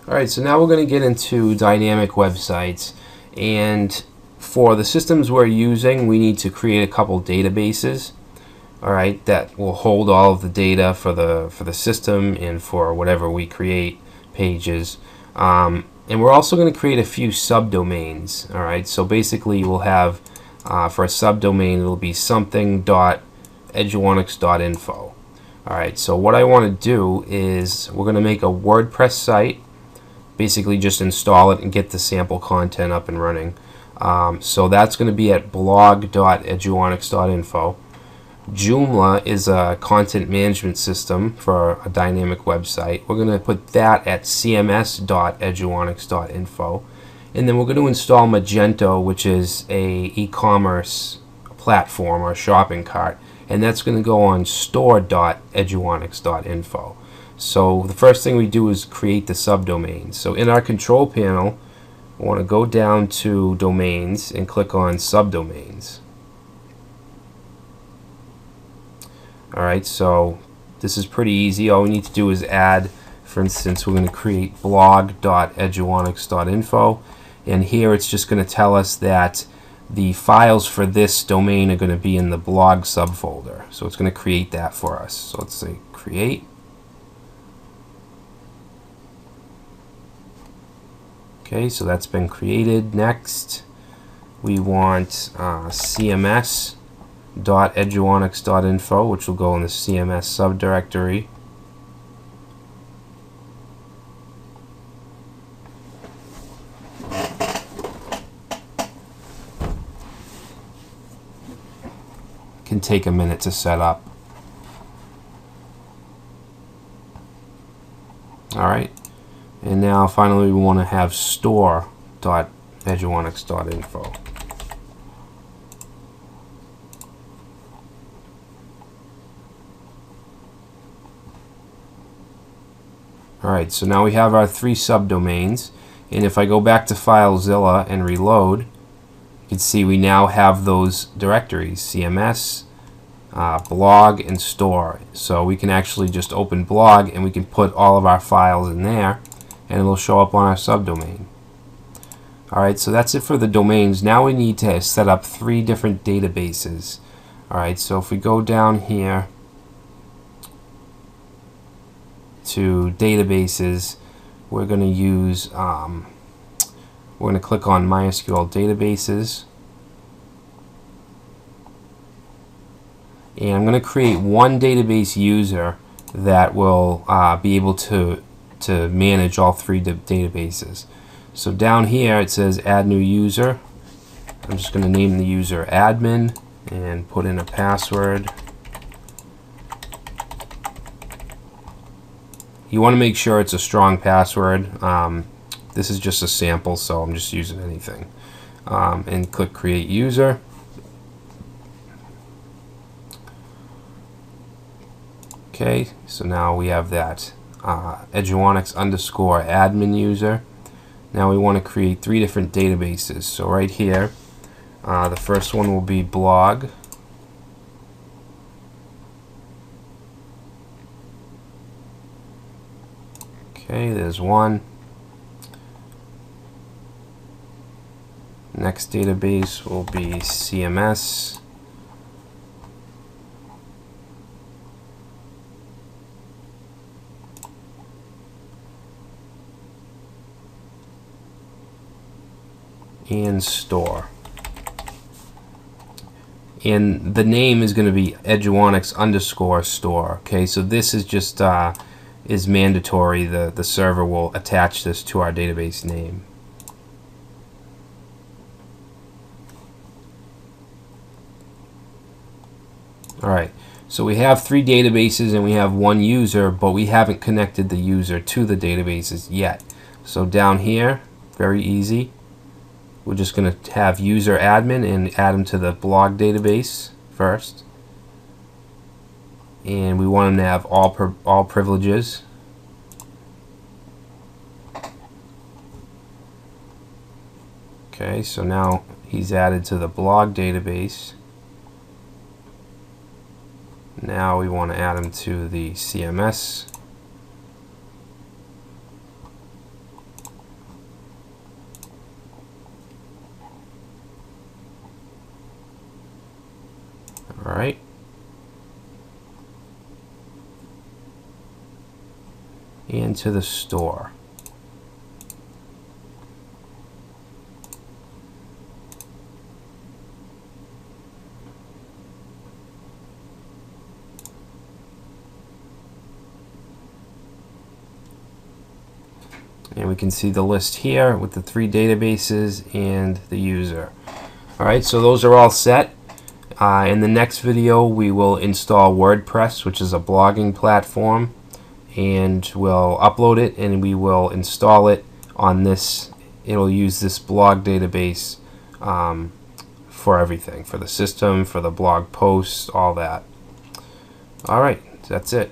Alright, so now we're going to get into dynamic websites, and for the systems we're using we need to create a couple databases, alright, that will hold all of the data for the system and for whatever we create, pages. And we're also going to create a few subdomains. Alright, so basically we'll have for a subdomain it'll be something.eduonix.info. Alright, so what I want to do is we're going to make a WordPress site. Basically just install it and get the sample content up and running. So that's going to be at blog.eduonix.info. Joomla is a content management system for a dynamic website. We're going to put that at cms.eduonix.info. And then we're going to install Magento, which is a e-commerce platform or shopping cart. And that's going to go on store.eduonix.info. So the first thing we do is create the subdomains. So in our control panel, I want to go down to domains and click on subdomains. Alright, so this is pretty easy. All we need to do is add, for instance, we're going to create blog.eduonix.info, and here it's just going to tell us that the files for this domain are going to be in the blog subfolder. So it's going to create that for us. So let's say create. Okay, so that's been created. Next, we want cms.eduonix.info, which will go in the CMS subdirectory. Can take a minute to set up. Alright. And now finally we want to have store.eduonix.info. Alright, so now we have our three subdomains, and if I go back to FileZilla and reload, you can see we now have those directories, CMS, blog, and store. So we can actually just open blog and we can put all of our files in there, and it'll show up on our subdomain. Alright, so that's it for the domains. Now we need to set up three different databases. Alright, so if we go down here to databases, we're going to use, we're going to click on MySQL databases. And I'm going to create one database user that will be able to manage all three databases. So down here it says add new user. I'm just going to name the user admin and put in a password. You want to make sure it's a strong password. This is just a sample, so I'm just using anything. And click create user. Okay, so now we have that Eduonix_admin user. Now we want to create three different databases. So right here, the first one will be blog. Okay, there's one. Next database will be CMS. And store. And the name is going to be Eduonix_store. Okay, so this is just is mandatory. The server will attach this to our database name. Alright, so we have three databases and we have one user, but we haven't connected the user to the databases yet. So down here, very easy. We're just going to have user admin and add him to the blog database first. And we want him to have all privileges. Okay, so now he's added to the blog database. Now we want to add him to the CMS. Alright. And to the store. And we can see the list here with the 3 databases and the user. Alright, so those are all set. In the next video we will install WordPress, which is a blogging platform, and we'll upload it and we will install it on this. It'll use this blog database for everything, for the system, for the blog posts, all that. Alright, that's it.